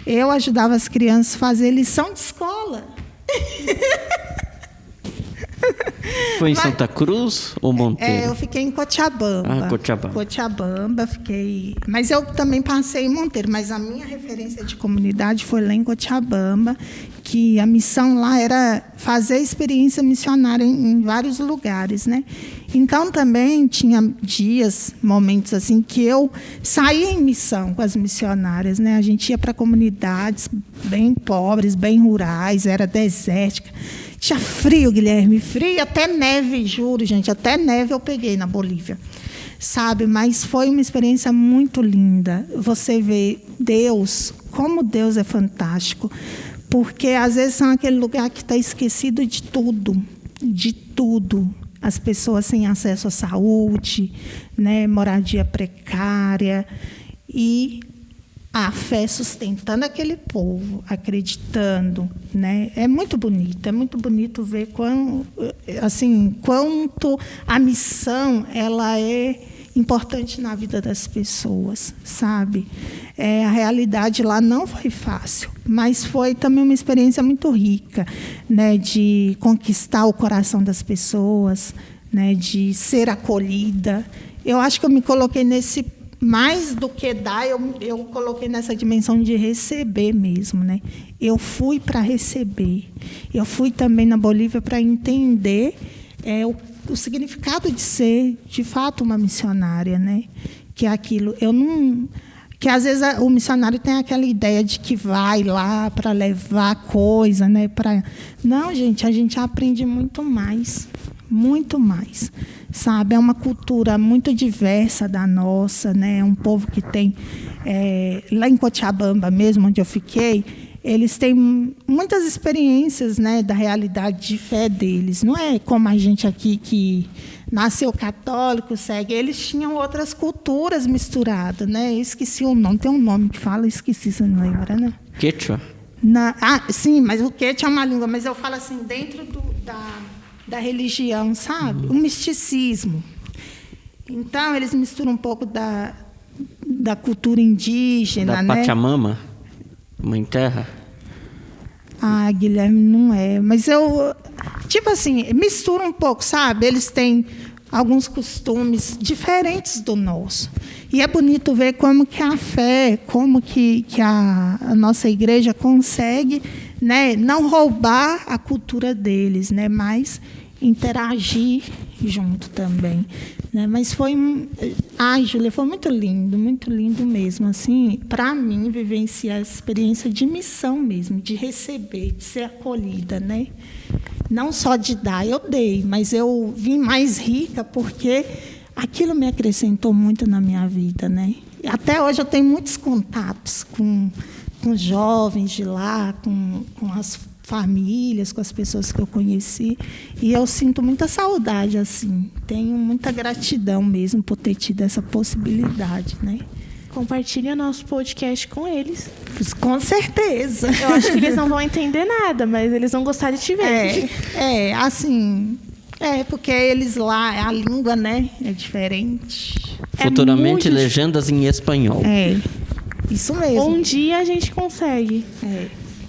Eu ajudava as crianças a fazer lição de escola. Foi em Santa Cruz ou Monteiro? Eu fiquei em Cochabamba. Cochabamba, fiquei. Mas eu também passei em Monteiro, mas a minha referência de comunidade foi lá em Cochabamba, que a missão lá era fazer experiência missionária em vários lugares, né? Então também tinha dias, momentos assim que eu saía em missão com as missionárias, né? A gente ia para comunidades bem pobres, bem rurais, era desértica. Tinha frio, Guilherme, frio, até neve, juro, gente, até neve eu peguei na Bolívia, sabe? Mas foi uma experiência muito linda. Você vê Deus, como Deus é fantástico, porque às vezes são aquele lugar que está esquecido de tudo, de tudo. As pessoas sem acesso à saúde, né? Moradia precária e a fé sustentando aquele povo, acreditando, né? É muito bonito ver quanto a missão ela é importante na vida das pessoas, sabe? A realidade lá não foi fácil, mas foi também uma experiência muito rica, né? De conquistar o coração das pessoas, né? De ser acolhida. Eu acho que eu me coloquei nesse mais do que dar, eu coloquei nessa dimensão de receber mesmo, né? Eu fui para receber. Eu fui também na Bolívia para entender o significado de ser, de fato, uma missionária, né? Que é aquilo, que às vezes o missionário tem aquela ideia de que vai lá para levar coisa, né? Não, gente, a gente aprende muito mais, sabe? É uma cultura muito diversa da nossa, né? É um povo que tem lá em Cochabamba mesmo, onde eu fiquei, eles têm muitas experiências, né, da realidade de fé deles. Não é como a gente aqui que nasceu católico, segue. Eles tinham outras culturas misturadas, né? Eu esqueci o nome, tem um nome que fala, esqueci, você não lembra, né? Quechua? Sim, mas o quechua é uma língua, mas eu falo assim, dentro da religião, sabe? O misticismo. Então, eles misturam um pouco da cultura indígena, da Pachamama, Mãe Terra? Guilherme, não é. Mas tipo assim, mistura um pouco, sabe? Eles têm alguns costumes diferentes do nosso. E é bonito ver como que a fé, como que a nossa igreja consegue, né, não roubar a cultura deles, né, mas interagir junto também, né? Mas Júlia, foi muito lindo mesmo, assim, para mim vivenciar essa experiência de missão mesmo, de receber, de ser acolhida, né? Não só de dar, eu dei, mas eu vim mais rica porque aquilo me acrescentou muito na minha vida, né? Até hoje eu tenho muitos contatos com jovens de lá, com as famílias, com as pessoas que eu conheci, e eu sinto muita saudade, assim. Tenho muita gratidão mesmo por ter tido essa possibilidade, né? Compartilha nosso podcast com eles. Com certeza. Eu acho que eles não vão entender nada, mas eles vão gostar de te ver. Assim... porque eles lá, a língua, né, é diferente. Futuramente, legendas em espanhol. Isso mesmo. Um dia a gente consegue.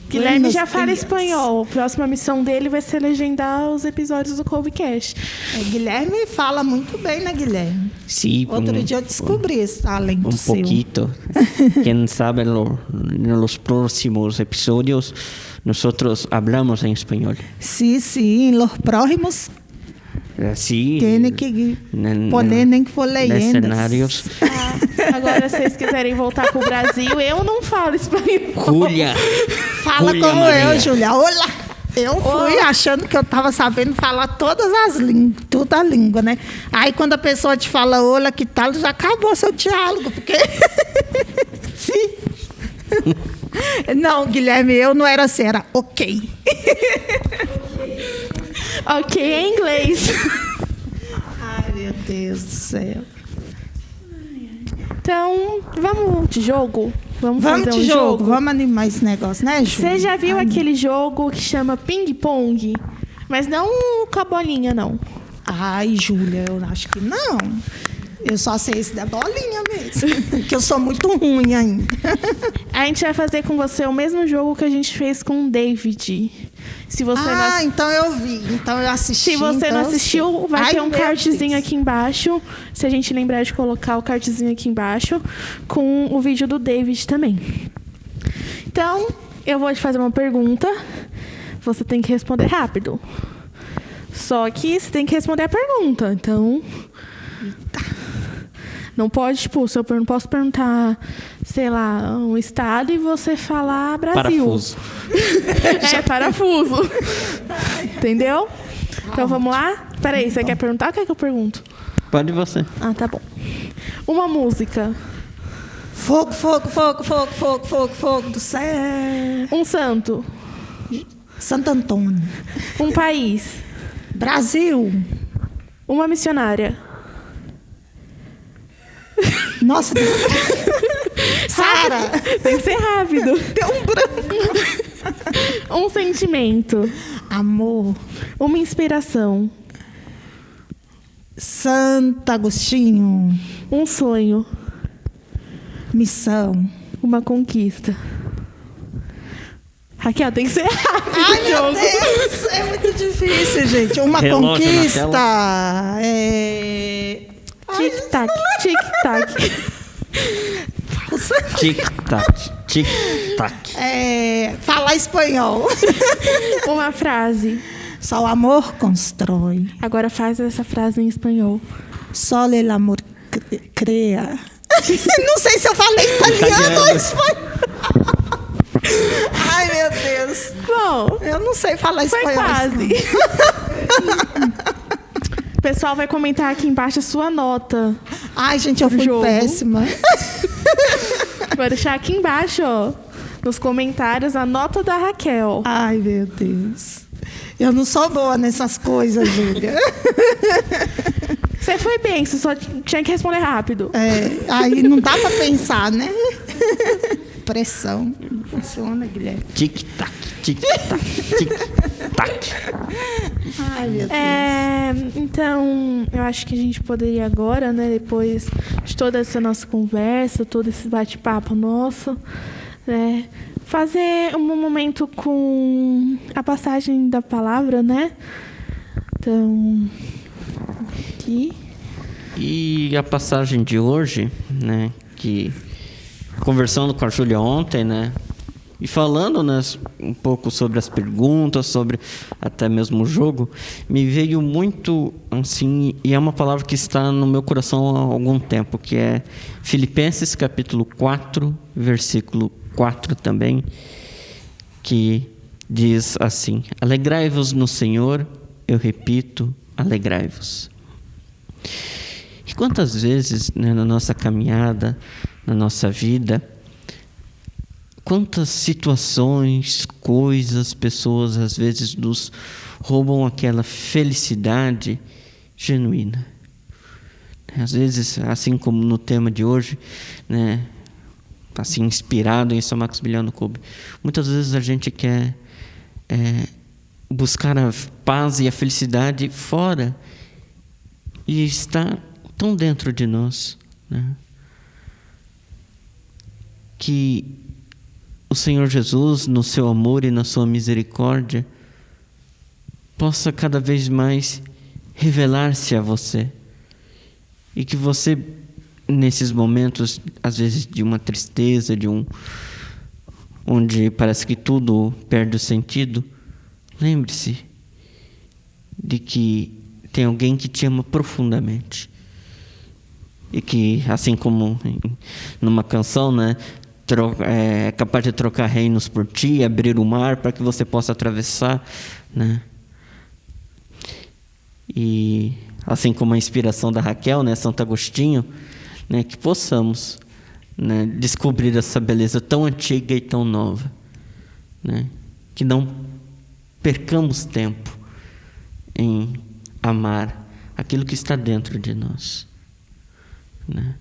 Guilherme já fala espanhol. A próxima missão dele vai ser legendar os episódios do Covecast. Guilherme fala muito bem, né, Guilherme? Sí. Outro dia eu descobri esse talento seu. Un poquito. Quem sabe nos próximos episódios nosotros hablamos en español. Sí, en los próximos Sí. Tem que poder nem que for leyendas. Cenários. Agora, se vocês quiserem voltar pro Brasil, eu não falo espanhol. Júlia. Fala como Maria. Eu, Júlia. Olá. Eu fui achando que eu estava sabendo falar todas as línguas, toda a língua, né? Aí, quando a pessoa te fala, olá, que tal, já acabou seu diálogo, porque... Não, Guilherme, eu não era assim, era ok. Ok, em inglês. Ai, meu Deus do céu. Então, vamos de jogo? Vamos Vamos fazer de um jogo, vamos animar esse negócio, né, Júlia? Você já viu aquele jogo que chama ping-pong? Mas não com a bolinha, não. Ai, Júlia, eu acho que não. Eu só sei esse da bolinha mesmo, porque eu sou muito ruim ainda. A gente vai fazer com você o mesmo jogo que a gente fez com o David. Se você não... Então eu vi, então eu assisti. Se você então não eu assistiu, sei. vai ter um meu cardzinho Deus. aqui embaixo. Se a gente lembrar de colocar o cardzinho aqui embaixo, com o vídeo do David também. Então, eu vou te fazer uma pergunta. Você tem que responder rápido. Só que você tem que responder a pergunta. Então, não pode, tipo, se eu não posso perguntar, sei lá, um estado e você falar Brasil. Parafuso. Parafuso. Entendeu? Então vamos lá? Peraí, você quer perguntar ou quer que eu pergunto? Pode você. Ah, tá bom. Uma música. Fogo, fogo, fogo, fogo, fogo, fogo, fogo do céu. Um santo. Santo Antônio. Um país. Brasil. Uma missionária. Nossa, Sara. Tem que ser rápido. Deu um branco. Um sentimento. Amor. Uma inspiração. Santo Agostinho. Um sonho. Missão. Uma conquista. Raquel, tem que ser rápido. Ai, o meu jogo. Deus, é muito difícil, gente. Uma Relógio na conquista. Tic-tac, tic-tac. Tic-tac, tic-tac. Falar espanhol. Uma frase. Só o amor constrói. Agora faz essa frase em espanhol. Só el amor crea. Não sei se eu falei italiano ou espanhol. Ai, meu Deus. Bom, Eu não sei falar foi espanhol. quase. O pessoal vai comentar aqui embaixo a sua nota. Ai, gente, eu fui Jogo. péssima. Vou deixar aqui embaixo, ó, nos comentários, a nota da Raquel. Ai, meu Deus. Eu não sou boa nessas coisas, Júlia. Você foi bem, você só tinha que responder rápido. Aí não dá pra pensar, né? Pressão. Não funciona, Guilherme. Tic-tac, tic-tac, tic-tac. Ai, meu Deus. Então, eu acho que a gente poderia agora, né, depois de toda essa nossa conversa, todo esse bate-papo nosso, né, fazer um momento com a passagem da palavra, né? Então, aqui. E a passagem de hoje, né, que conversando com a Júlia ontem, né, e falando, né, um pouco sobre as perguntas, sobre até mesmo o jogo, me veio muito assim, e é uma palavra que está no meu coração há algum tempo, que é Filipenses capítulo 4, versículo 4 também, que diz assim: alegrai-vos no Senhor, eu repito, alegrai-vos. E quantas vezes, né, na nossa caminhada, na nossa vida, quantas situações, coisas, pessoas às vezes nos roubam aquela felicidade genuína. Às vezes, assim como no tema de hoje, né, assim inspirado em São Maximiliano Kolbe, muitas vezes a gente quer buscar a paz e a felicidade fora e está tão dentro de nós, né, que o Senhor Jesus, no seu amor e na sua misericórdia, possa cada vez mais revelar-se a você. E que você, nesses momentos, às vezes de uma tristeza, onde parece que tudo perde o sentido, lembre-se de que tem alguém que te ama profundamente. E que, assim como numa canção, né, é capaz de trocar reinos por ti, abrir o mar para que você possa atravessar, né? E assim como a inspiração da Raquel, né, Santo Agostinho, né, que possamos, né, descobrir essa beleza tão antiga e tão nova, né? Que não percamos tempo em amar aquilo que está dentro de nós, né?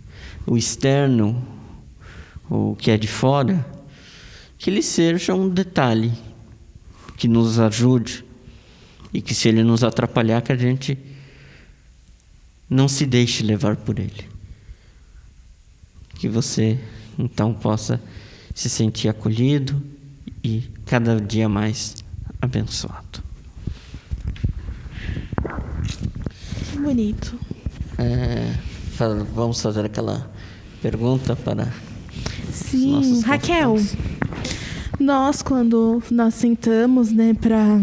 O externo, o que é de fora, que ele seja um detalhe que nos ajude, e que se ele nos atrapalhar, que a gente não se deixe levar por ele. Que você então possa se sentir acolhido e cada dia mais abençoado. Que bonito. Vamos fazer aquela pergunta para Sim, os nossos Raquel, convidados. quando nós sentamos, né, para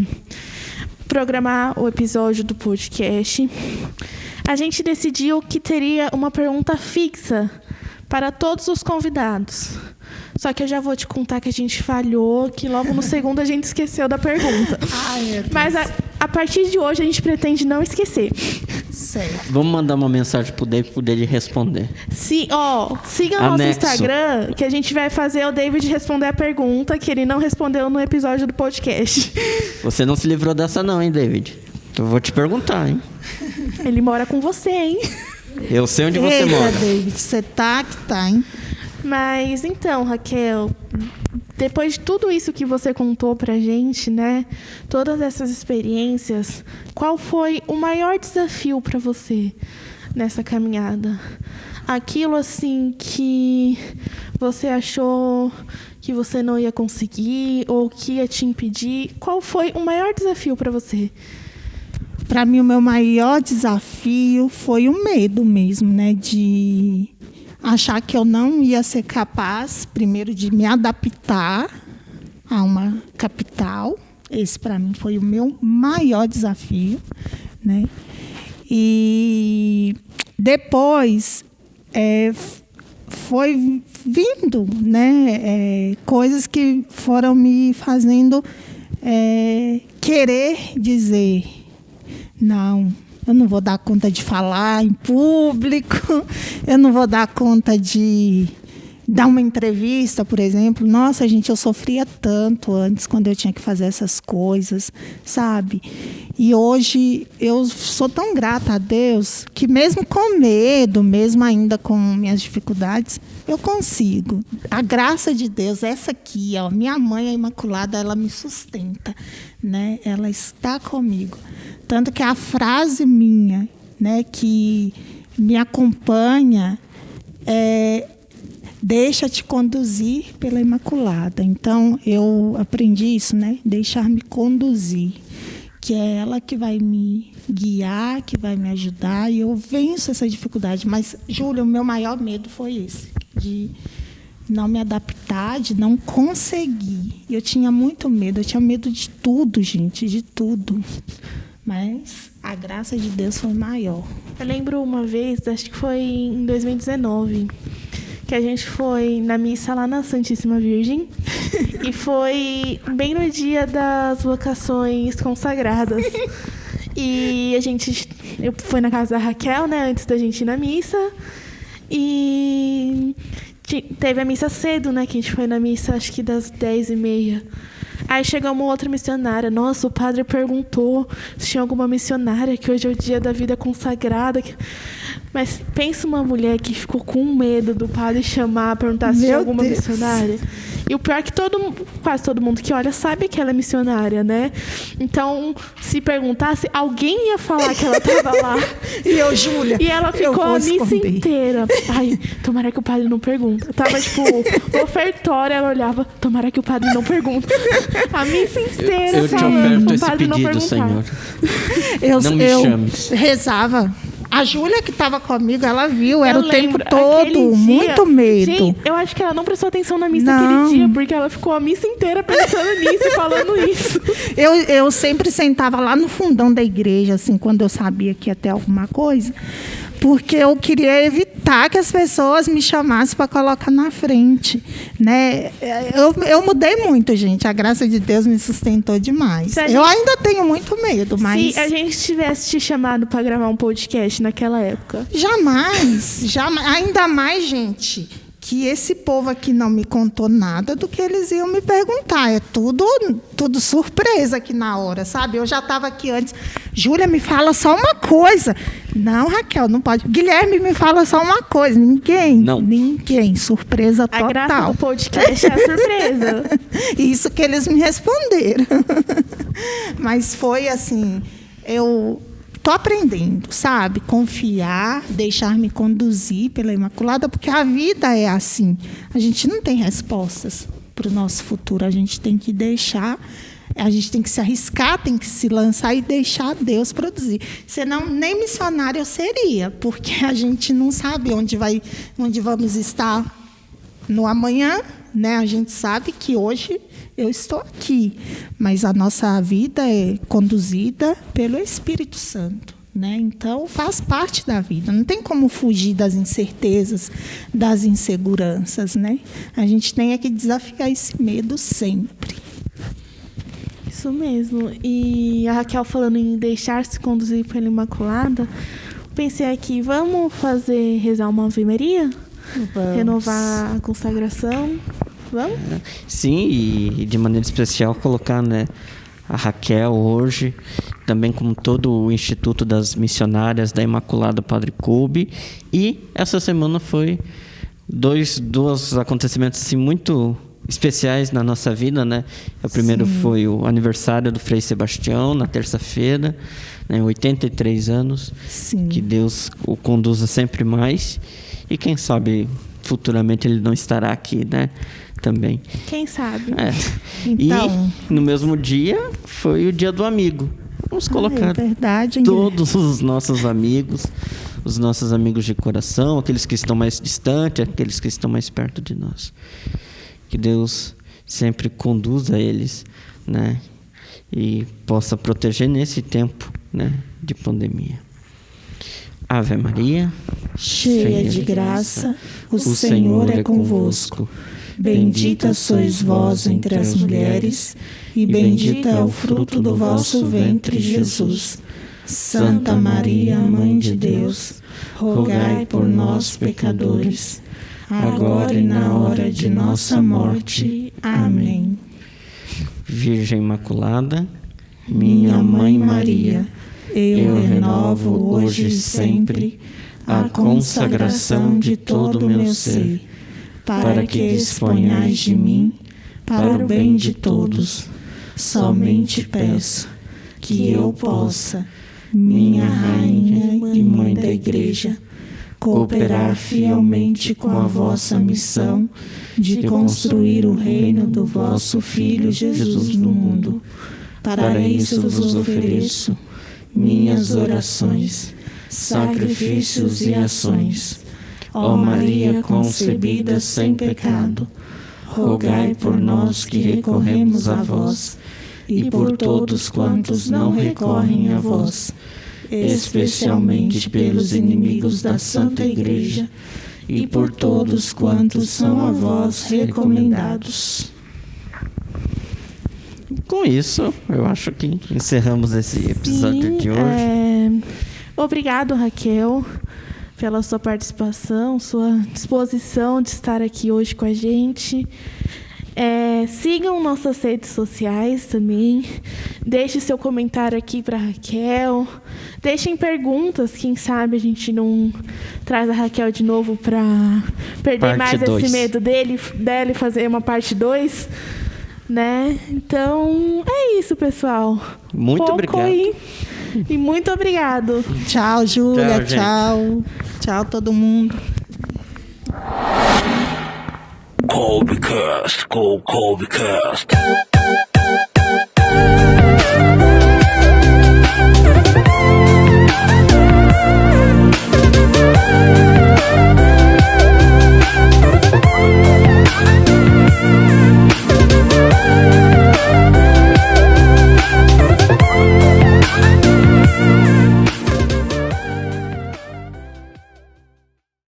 programar o episódio do podcast, a gente decidiu que teria uma pergunta fixa para todos os convidados. Só que eu já vou te contar que a gente falhou, que logo no segundo a gente esqueceu da pergunta. Mas a partir de hoje a gente pretende não esquecer. Certo. Vamos mandar uma mensagem para o David poder responder. Siga o nosso Instagram, que a gente vai fazer o David responder a pergunta que ele não respondeu no episódio do podcast. Você não se livrou dessa não, hein, David? Eu vou te perguntar, hein? Ele mora com você, hein? Eu sei onde você mora. David, você tá que tá, hein? Mas então, Raquel, depois de tudo isso que você contou pra gente, né? Todas essas experiências, qual foi o maior desafio pra você nessa caminhada? Aquilo assim que você achou que você não ia conseguir ou que ia te impedir, qual foi o maior desafio pra você? Para mim, o meu maior desafio foi o medo mesmo, né? De achar que eu não ia ser capaz, primeiro, de me adaptar a uma capital. Esse, para mim, foi o meu maior desafio, né? E depois foi vindo, né? Coisas que foram me fazendo querer dizer: não, eu não vou dar conta de falar em público, eu não vou dar conta de dar uma entrevista, por exemplo. Nossa, gente, eu sofria tanto antes, quando eu tinha que fazer essas coisas, sabe? E hoje eu sou tão grata a Deus que mesmo com medo, mesmo ainda com minhas dificuldades, eu consigo. A graça de Deus, essa aqui, ó, minha mãe, a Imaculada, ela me sustenta, né? Ela está comigo. Tanto que a frase minha, né, que me acompanha é: deixa-te conduzir pela Imaculada. Então, eu aprendi isso, né? Deixar-me conduzir, que é ela que vai me guiar, que vai me ajudar, e eu venço essa dificuldade. Mas, Júlia, o meu maior medo foi esse, de não me adaptar, de não conseguir. Eu tinha muito medo, eu tinha medo de tudo, gente, de tudo. Mas a graça de Deus foi maior. Eu lembro uma vez, acho que foi em 2019, que a gente foi na missa lá na Santíssima Virgem e foi bem no dia das vocações consagradas. E eu fui na casa da Raquel, né, antes da gente ir na missa, e teve a missa cedo, né, que a gente foi na missa acho que das 10h30. Aí chegou uma outra missionária. Nossa, o padre perguntou se tinha alguma missionária, que hoje é o dia da vida consagrada. Mas pensa uma mulher que ficou com medo do padre chamar, perguntar se tinha alguma missionária. E o pior é que quase todo mundo que olha sabe que ela é missionária, né? Então, se perguntasse, alguém ia falar que ela estava lá. E eu, Júlia, e ela ficou a missa inteira. Ai, tomara que o padre não pergunta. Tava, tipo, ofertória, ela olhava, tomara que o padre não pergunta. A missa inteira eu falando, te o padre não pedido, perguntar. Senhor. Não me chame. Rezava. A Júlia, que estava comigo, ela viu, era eu o tempo lembro, todo, muito medo. Gente, eu acho que ela não prestou atenção na missa aquele dia, porque ela ficou a missa inteira pensando nisso e falando isso. Eu sempre sentava lá no fundão da igreja, assim, quando eu sabia que ia ter alguma coisa, porque eu queria evitar que as pessoas me chamassem para colocar na frente, né? Eu mudei muito, gente. A graça de Deus me sustentou demais. Eu ainda tenho muito medo, mas... Se a gente tivesse te chamado para gravar um podcast naquela época? Jamais. Ainda mais, gente, que esse povo aqui não me contou nada do que eles iam me perguntar. É tudo surpresa aqui na hora, sabe? Eu já estava aqui antes. Júlia, me fala só uma coisa. Não, Raquel, não pode. Guilherme, me fala só uma coisa. Ninguém. Não. Ninguém. Surpresa total. A graça do podcast é a surpresa. Isso que eles me responderam. Mas foi assim, eu tô aprendendo, sabe? Confiar, deixar-me conduzir pela Imaculada, porque a vida é assim. A gente não tem respostas para o nosso futuro. A gente tem que deixar, a gente tem que se arriscar, tem que se lançar e deixar Deus produzir. Senão, nem missionária eu seria, porque a gente não sabe onde vamos estar no amanhã, né? A gente sabe que hoje eu estou aqui, mas a nossa vida é conduzida pelo Espírito Santo, né? Então, faz parte da vida. Não tem como fugir das incertezas, das inseguranças, né? A gente tem que desafiar esse medo sempre. Isso mesmo. E a Raquel falando em deixar-se conduzir pela Imaculada, pensei aqui, vamos rezar uma Ave Maria? Vamos. Renovar a consagração? Vamos? Sim, e de maneira especial colocar, né, a Raquel hoje, também como todo o Instituto das Missionárias da Imaculada Padre Kolbe. E essa semana foi dois acontecimentos assim, muito especiais na nossa vida, né? O primeiro foi o aniversário do Frei Sebastião, na terça-feira, né, 83 anos. Sim. Que Deus o conduza sempre mais. E quem sabe futuramente ele não estará aqui, né? Também. Quem sabe? Então, e no mesmo dia foi o Dia do Amigo. Vamos colocar verdade, todos os nossos amigos de coração, aqueles que estão mais distantes, aqueles que estão mais perto de nós. Que Deus sempre conduza eles, né? E possa proteger nesse tempo, né, de pandemia. Ave Maria, cheia de graça, o Senhor é convosco. Bendita sois vós entre as mulheres, e bendito é o fruto do vosso ventre, Jesus. Santa Maria, Mãe de Deus, rogai por nós, pecadores, agora e na hora de nossa morte. Amém. Virgem Imaculada, minha Mãe Maria, eu renovo hoje e sempre a consagração de todo o meu ser, para que disponhais de mim para o bem de todos. Somente peço que eu possa, minha Rainha e Mãe da Igreja, cooperar fielmente com a vossa missão de construir o reino do vosso Filho Jesus no mundo. Para isso vos ofereço minhas orações, sacrifícios e ações. Ó Maria concebida sem pecado, rogai por nós que recorremos a vós e por todos quantos não recorrem a vós, especialmente pelos inimigos da Santa Igreja e por todos quantos são a vós recomendados. Com isso, eu acho que encerramos esse episódio de hoje. Obrigado, Raquel, pela sua participação, sua disposição de estar aqui hoje com a gente. Sigam nossas redes sociais também. Deixe seu comentário aqui para a Raquel. Deixem perguntas, quem sabe a gente não traz a Raquel de novo para perder Parte mais 2. esse medo dela e fazer uma parte 2. Né? Então, é isso, pessoal. Muito obrigado. E muito obrigado. Tchau, Júlia. Tchau, Tchau, todo mundo. Kolbecast.